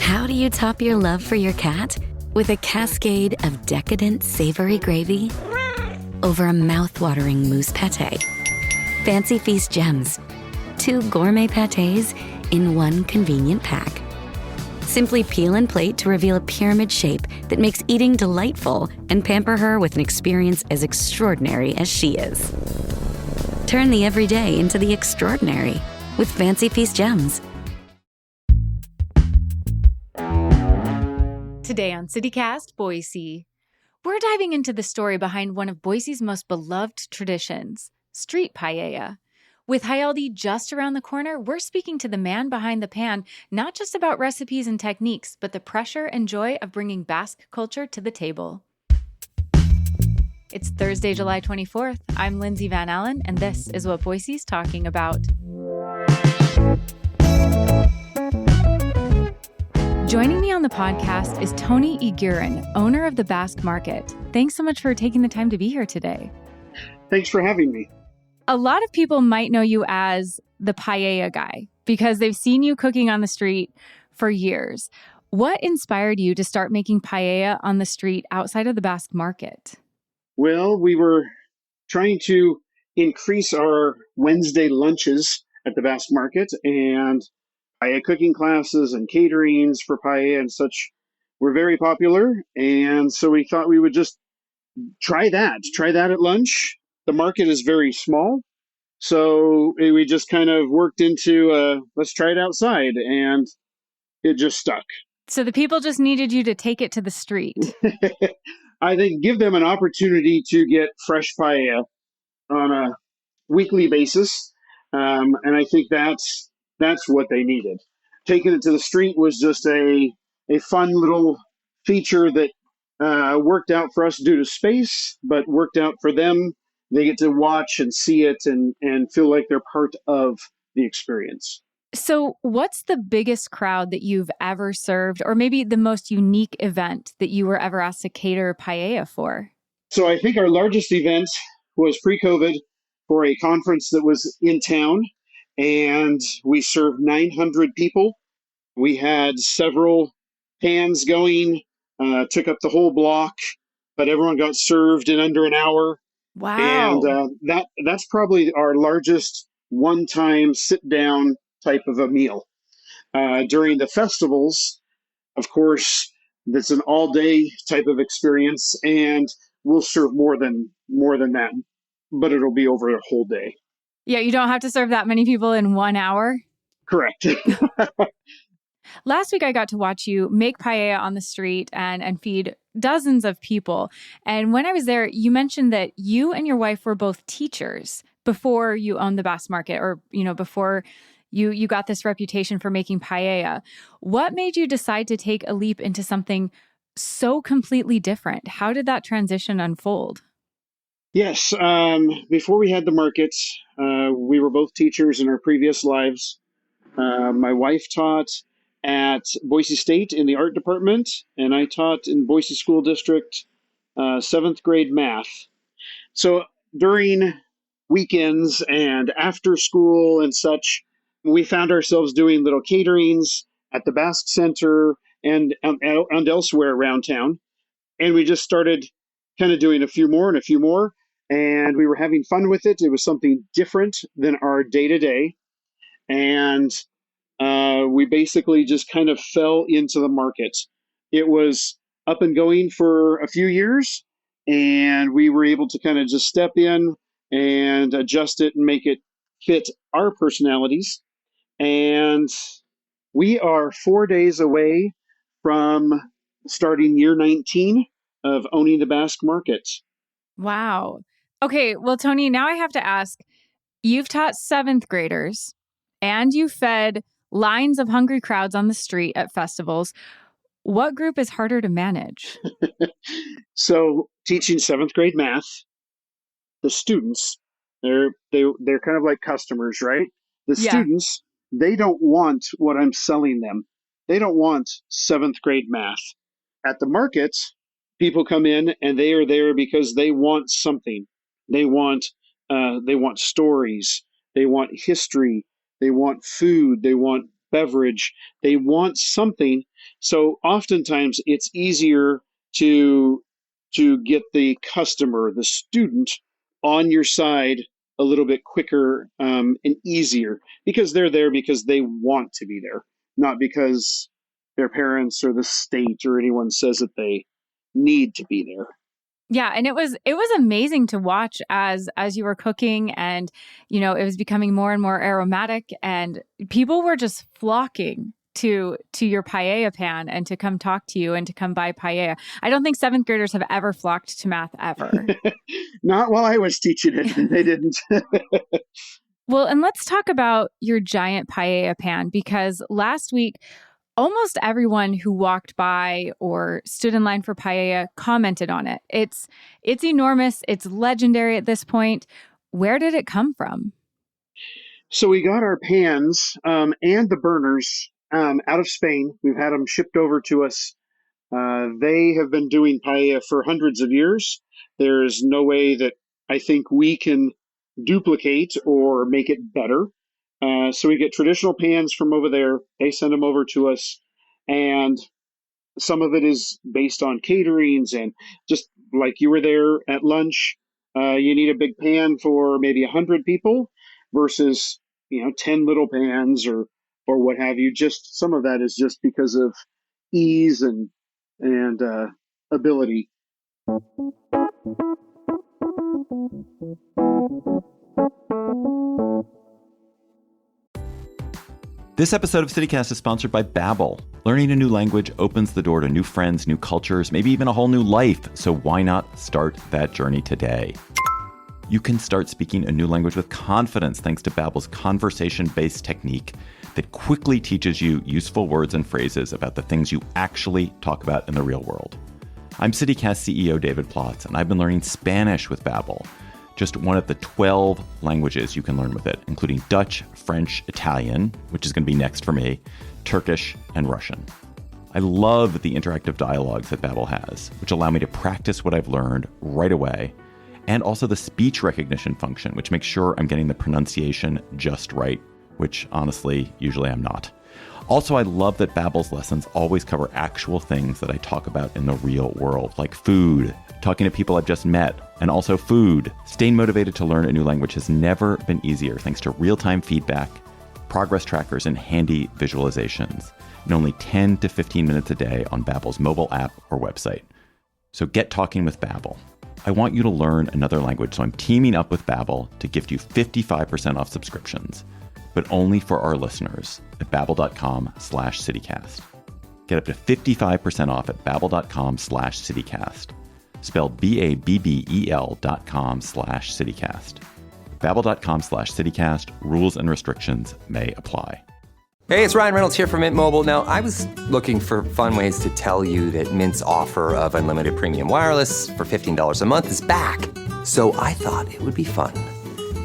How do you top your love for your cat? With a cascade of decadent savory gravy over a mouth-watering mousse pate. Fancy Feast gems. 2 gourmet pâtés in one convenient pack. Simply peel and plate to reveal a pyramid shape that makes eating delightful and pamper her with an experience as extraordinary as she is. Turn the everyday into the extraordinary with Fancy Feast gems. Today on CityCast Boise, we're diving into the story behind one of Boise's most beloved traditions, street paella. With Hialdi just around the corner, we're speaking to the man behind the pan, not just about recipes and techniques, but the pressure and joy of bringing Basque culture to the table. It's Thursday, July 24th. I'm Lindsay Van Allen, and this is what Boise's talking about. Joining me on the podcast is Tony Iguren, owner of the Basque Market. Thanks so much for taking the time to be here today. Thanks for having me. A lot of people might know you as the paella guy because they've seen you cooking on the street for years. What inspired you to start making paella on the street outside of the Basque Market? Well, we were trying to increase our Wednesday lunches at the Basque Market, and paella cooking classes and caterings for paella and such were very popular. And so we thought we would just try that at lunch. The market is very small, so we just kind of worked into, let's try it outside, and it just stuck. So the people just needed you to take it to the street. I think give them an opportunity to get fresh paella on a weekly basis, and I think that's what they needed. Taking it to the street was just a fun little feature that worked out for us due to space, but worked out for them. They get to watch and see it and feel like they're part of the experience. So what's the biggest crowd that you've ever served, or maybe the most unique event that you were ever asked to cater paella for? So I think our largest event was pre-COVID for a conference that was in town, and we served 900 people. We had several pans going, took up the whole block, but everyone got served in under an hour. Wow. And that's probably our largest one-time sit-down type of a meal. During the festivals, of course, that's an all-day type of experience, and we'll serve more than that, but it'll be over a whole day. Yeah, you don't have to serve that many people in 1 hour. Correct. Last week, I got to watch you make paella on the street and feed dozens of people. And when I was there, you mentioned that you and your wife were both teachers before you owned the Basque Market, or, before you got this reputation for making paella. What made you decide to take a leap into something so completely different? How did that transition unfold? Yes. Before we had the markets, we were both teachers in our previous lives. My wife taught at Boise State in the art department, and I taught in Boise School District 7th grade math. So during weekends and after school and such, we found ourselves doing little caterings at the Basque Center and elsewhere around town. And we just started kind of doing a few more, and we were having fun with it. It was something different than our day-to-day. And we basically just kind of fell into the market. It was up and going for a few years, and we were able to kind of just step in and adjust it and make it fit our personalities. And we are 4 days away from starting year 19 of owning the Basque Market. Wow. Okay, well, Tony, now I have to ask, you've taught 7th graders and you fed lines of hungry crowds on the street at festivals. What group is harder to manage? So teaching 7th grade math, the students, they're kind of like customers, right? The students, they don't want what I'm selling them. They don't want 7th grade math. At the market, people come in and they are there because they want something. They want stories. They want history. They want food. They want beverage. They want something. So oftentimes it's easier to get the customer, the student, on your side a little bit quicker and easier because they're there because they want to be there, not because their parents or the state or anyone says that they need to be there. Yeah, and it was amazing to watch as you were cooking, and it was becoming more and more aromatic, and people were just flocking to your paella pan and to come talk to you and to come buy paella. I don't think seventh graders have ever flocked to math ever. Not while I was teaching it. They didn't. Well, and let's talk about your giant paella pan, because last week almost everyone who walked by or stood in line for paella commented on it. It's enormous. It's legendary at this point. Where did it come from? So we got our pans and the burners out of Spain. We've had them shipped over to us. They have been doing paella for hundreds of years. There's no way that I think we can duplicate or make it better. So we get traditional pans from over there. They send them over to us. And some of it is based on caterings and just like you were there at lunch. You need a big pan for maybe 100 people versus 10 little pans or what have you. Just some of that is just because of ease and ability. This episode of CityCast is sponsored by Babbel. Learning a new language opens the door to new friends, new cultures, maybe even a whole new life. So why not start that journey today? You can start speaking a new language with confidence thanks to Babbel's conversation-based technique that quickly teaches you useful words and phrases about the things you actually talk about in the real world. I'm CityCast CEO David Plotz, and I've been learning Spanish with Babbel, just one of the 12 languages you can learn with it, including Dutch, French, Italian, which is going to be next for me, Turkish, and Russian. I love the interactive dialogues that Babbel has, which allow me to practice what I've learned right away, and also the speech recognition function, which makes sure I'm getting the pronunciation just right, which honestly, usually I'm not. Also, I love that Babbel's lessons always cover actual things that I talk about in the real world, like food, talking to people I've just met, and also food. Staying motivated to learn a new language has never been easier thanks to real-time feedback, progress trackers, and handy visualizations in only 10 to 15 minutes a day on Babbel's mobile app or website. So get talking with Babbel. I want you to learn another language, so I'm teaming up with Babbel to gift you 55% off subscriptions, but only for our listeners at babbel.com/citycast. Get up to 55% off at babbel.com/citycast. Spelled BABBEL.com/citycast. Babbel.com/citycast. Rules and restrictions may apply. Hey, it's Ryan Reynolds here from Mint Mobile. Now, I was looking for fun ways to tell you that Mint's offer of unlimited premium wireless for $15 a month is back. So I thought it would be fun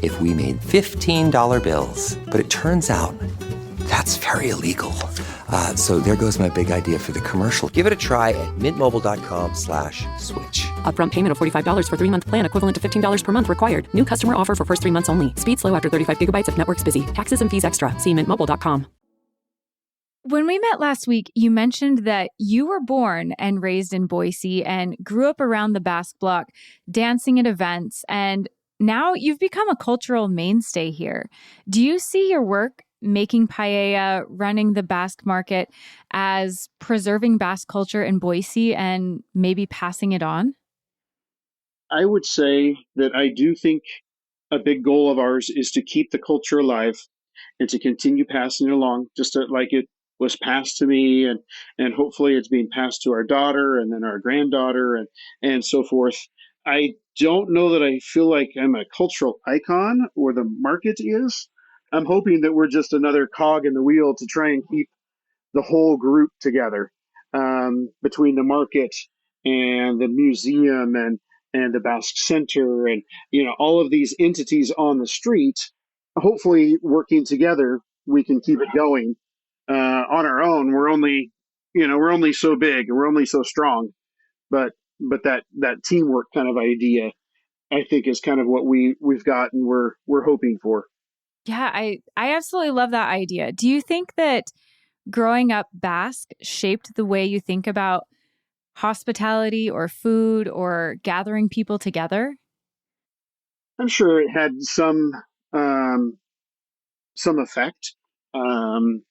if we made $15 bills. But it turns out that's very illegal. So there goes my big idea for the commercial. Give it a try at mintmobile.com/switch. Upfront payment of $45 for 3-month plan, equivalent to $15 per month required. New customer offer for first 3 months only. Speed slow after 35 gigabytes if network's busy. Taxes and fees extra. See mintmobile.com. When we met last week, you mentioned that you were born and raised in Boise and grew up around the Basque Block, dancing at events, and now you've become a cultural mainstay here. Do you see your work making paella, running the Basque market, as preserving Basque culture in Boise and maybe passing it on? I would say that I do think a big goal of ours is to keep the culture alive and to continue passing it along, like it was passed to me, and hopefully it's being passed to our daughter and then our granddaughter and so forth. I don't know that I feel like I'm a cultural icon or the market is. I'm hoping that we're just another cog in the wheel to try and keep the whole group together, between the market and the museum and the Basque Center and all of these entities on the street. Hopefully, working together, we can keep it going. On our own, we're only so big and we're only so strong. But that teamwork kind of idea, I think, is kind of what we've got and we're hoping for. Yeah, I absolutely love that idea. Do you think that growing up Basque shaped the way you think about hospitality or food or gathering people together? I'm sure it had um, some effect. Um,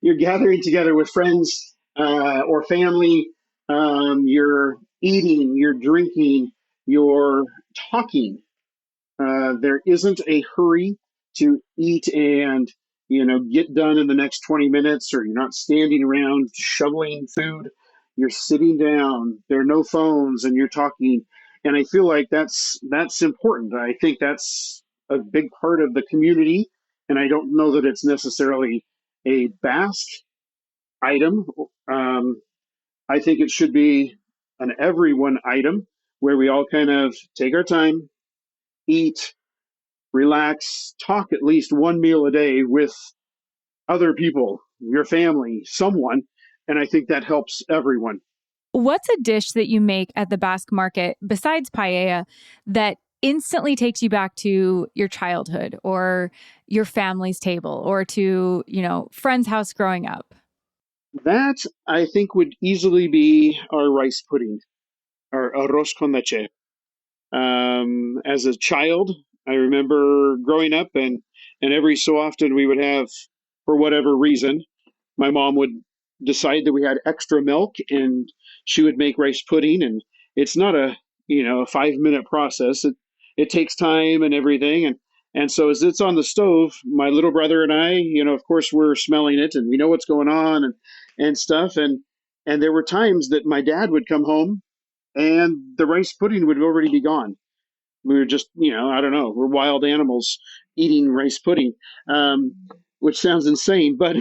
you're gathering together with friends or family. You're eating, you're drinking, you're talking. There isn't a hurry to eat and get done in the next 20 minutes, or you're not standing around shoveling food. You're sitting down. There are no phones, and you're talking. And I feel like that's important. I think that's a big part of the community, and I don't know that it's necessarily a Basque item. Um, I think it should be an everyone item where we all kind of take our time, eat, relax, talk at least one meal a day with other people, your family, someone. And I think that helps everyone. What's a dish that you make at the Basque market besides paella that instantly takes you back to your childhood or your family's table or to, friend's house growing up? That I think would easily be our rice pudding, our arroz con leche. As a child, I remember growing up, and every so often we would have, for whatever reason, my mom would decide that we had extra milk, and she would make rice pudding. And it's not a 5 minute process. It takes time and everything. And so as it's on the stove, my little brother and I, of course we're smelling it and we know what's going on and stuff. And there were times that my dad would come home and the rice pudding would already be gone. We were just, I don't know, we're wild animals eating rice pudding, which sounds insane, but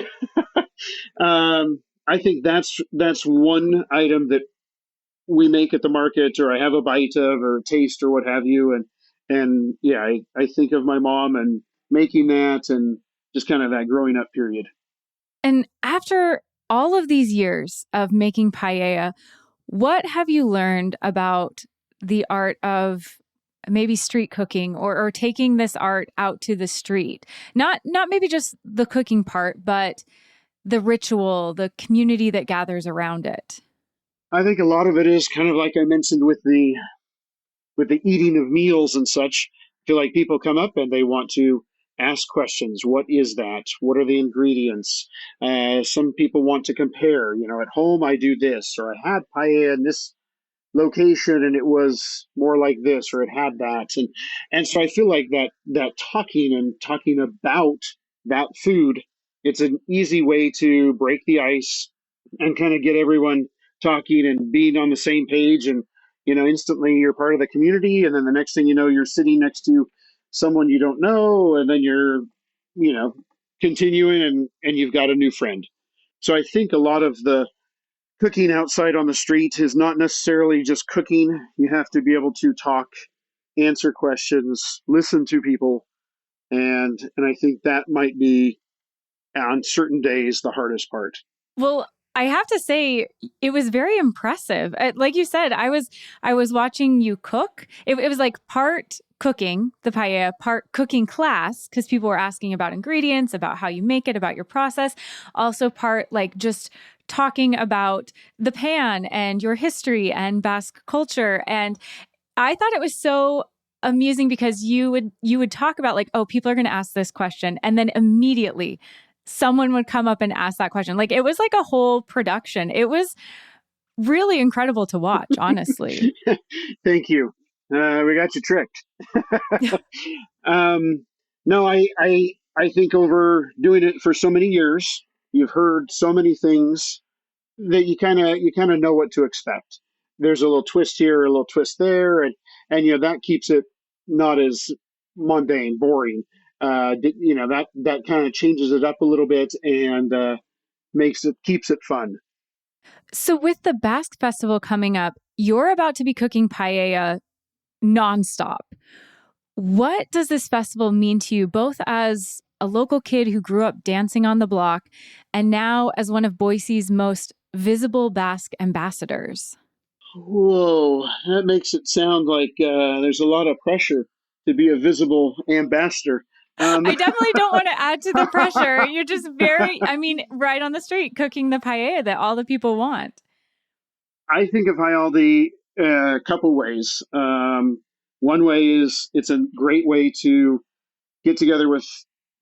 I think that's one item that we make at the market, or I have a bite of, or taste, or what have you, and yeah, I think of my mom and making that, and just kind of that growing up period. And after all of these years of making paella, what have you learned about the art of maybe street cooking or taking this art out to the street? Not maybe just the cooking part, but the ritual, the community that gathers around it. I think a lot of it is kind of like I mentioned with the eating of meals and such. I feel like people come up and they want to ask questions. What is that? What are the ingredients? Some people want to compare. At home I do this, or I had paella in this location and it was more like this, or it had that. And so I feel like that talking about that food, it's an easy way to break the ice and kind of get everyone talking and being on the same page. And instantly you're part of the community, and then the next thing you know, you're sitting next to someone you don't know, and then you're you know continuing, and you've got a new friend. So I think a lot of the cooking outside on the street is not necessarily just cooking. You have to be able to talk, answer questions, listen to people, and I think that might be on certain days the hardest part. Well, I have to say it was very impressive. Like you said, I was watching you cook. It was like part cooking, the paella, part cooking class because people were asking about ingredients, about how you make it, about your process. Also part like just talking about the pan and your history and Basque culture. And I thought it was so amusing because you would talk about like, oh, people are going to ask this question, and then immediately someone would come up and ask that question. Like it was like a whole production. It was really incredible to watch, honestly. Thank you. We got you tricked. um, no, I think over doing it for so many years, you've heard so many things that you kind of know what to expect. There's a little twist here, a little twist there, and that keeps it not as mundane, boring. That kind of changes it up a little bit, and keeps it fun. So with the Basque Festival coming up, you're about to be cooking paella nonstop. What does this festival mean to you, both as a local kid who grew up dancing on the block and now as one of Boise's most visible Basque ambassadors? Whoa, that makes it sound like there's a lot of pressure to be a visible ambassador. I definitely don't want to add to the pressure. You're just right on the street cooking the paella that all the people want. I think of Hialdi a couple ways. One way is it's a great way to get together with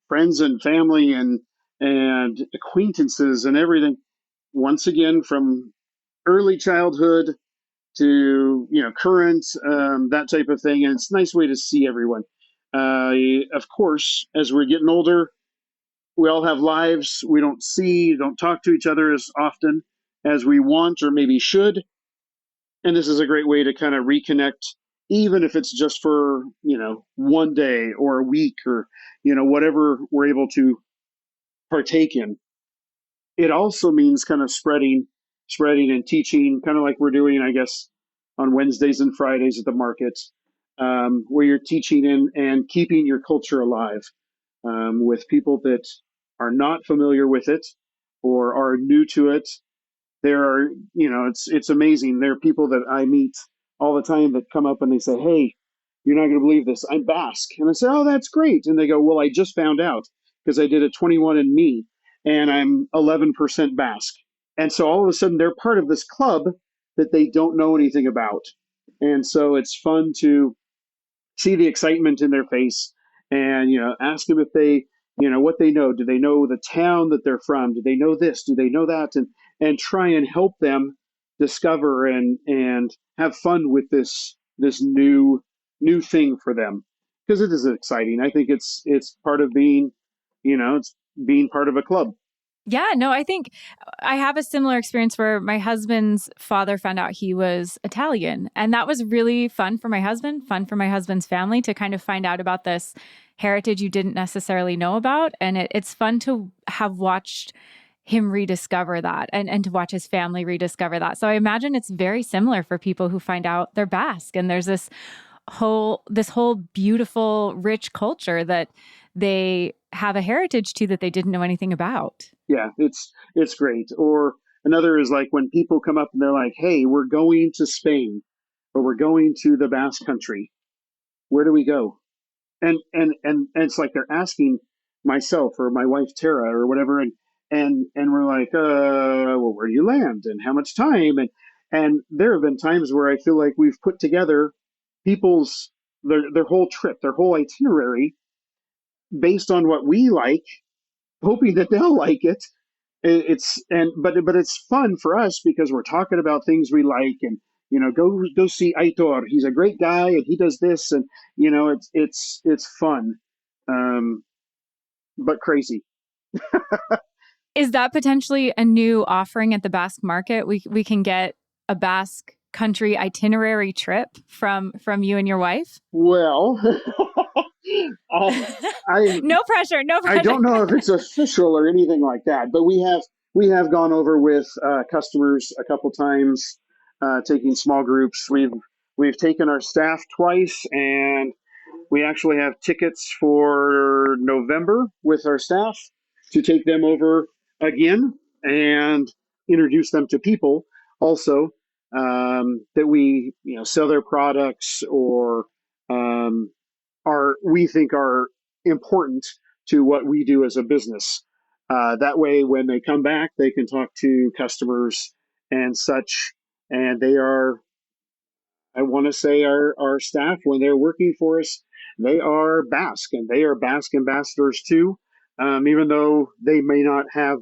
friends and family and acquaintances and everything. Once again, from early childhood to current, that type of thing, and it's a nice way to see everyone. Of course, as we're getting older, we all have lives. We don't talk to each other as often as we want or maybe should. And this is a great way to kind of reconnect, even if it's just for, one day or a week or, whatever we're able to partake in. It also means kind of spreading and teaching, kind of like we're doing, I guess, on Wednesdays and Fridays at the market, where you're teaching and keeping your culture alive with people that are not familiar with it or are new to it. There are, it's amazing. There are people that I meet all the time that come up and they say, "Hey, you're not going to believe this. I'm Basque." And I say, "Oh, that's great." And they go, "Well, I just found out because I did a 21andMe and I'm 11% Basque." And so all of a sudden they're part of this club that they don't know anything about. And so it's fun to see the excitement in their face and, ask them if they, what they know. Do they know the town that they're from? Do they know this? Do they know that? And try and help them discover and have fun with this new thing for them, because it is exciting. I think it's part of being, it's being part of a club. Yeah, no, I think I have a similar experience where my husband's father found out he was Italian. And that was really fun for my husband's family to kind of find out about this heritage you didn't necessarily know about. And it's fun to have watched him rediscover that and to watch his family rediscover that. So I imagine it's very similar for people who find out they're Basque. And there's this whole beautiful, rich culture that they have a heritage to that they didn't know anything about. Yeah, it's great. Or another is like when people come up and they're like, "Hey, we're going to Spain or we're going to the Basque Country. Where do we go?" And it's like they're asking myself or my wife Tara or whatever, and we're like, well, where do you land and how much time? And there have been times where I feel like we've put together people's their whole trip, their whole itinerary based on what we like, hoping that they'll like it. But it's fun for us because we're talking about things we like, and go see Aitor. He's a great guy and he does this, and it's fun, but crazy. Is that potentially a new offering at the Basque Market? We can get a Basque country itinerary trip from you and your wife? Well, no pressure. I don't know if it's official or anything like that, but we have gone over with customers a couple times, taking small groups. We've taken our staff twice, and we actually have tickets for November with our staff to take them over again and introduce them to people also, that we sell their products or we think are important to what we do as a business. That way, when they come back, they can talk to customers and such. And they are, I want to say, our staff, when they're working for us, they are Basque, and they are Basque ambassadors too, even though they may not have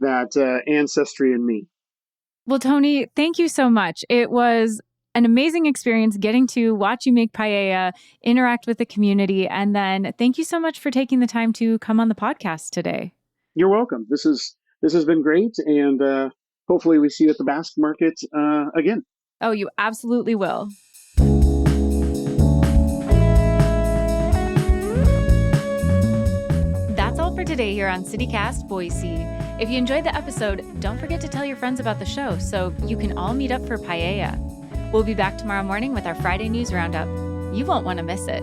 that ancestry in me. Well, Tony, thank you so much. It was an amazing experience getting to watch you make paella, interact with the community, and then thank you so much for taking the time to come on the podcast today. You're welcome. This has been great, and hopefully we see you at the Basque Market again. Oh, you absolutely will. That's all for today here on CityCast Boise. If you enjoyed the episode, don't forget to tell your friends about the show so you can all meet up for paella. We'll be back tomorrow morning with our Friday News Roundup. You won't want to miss it.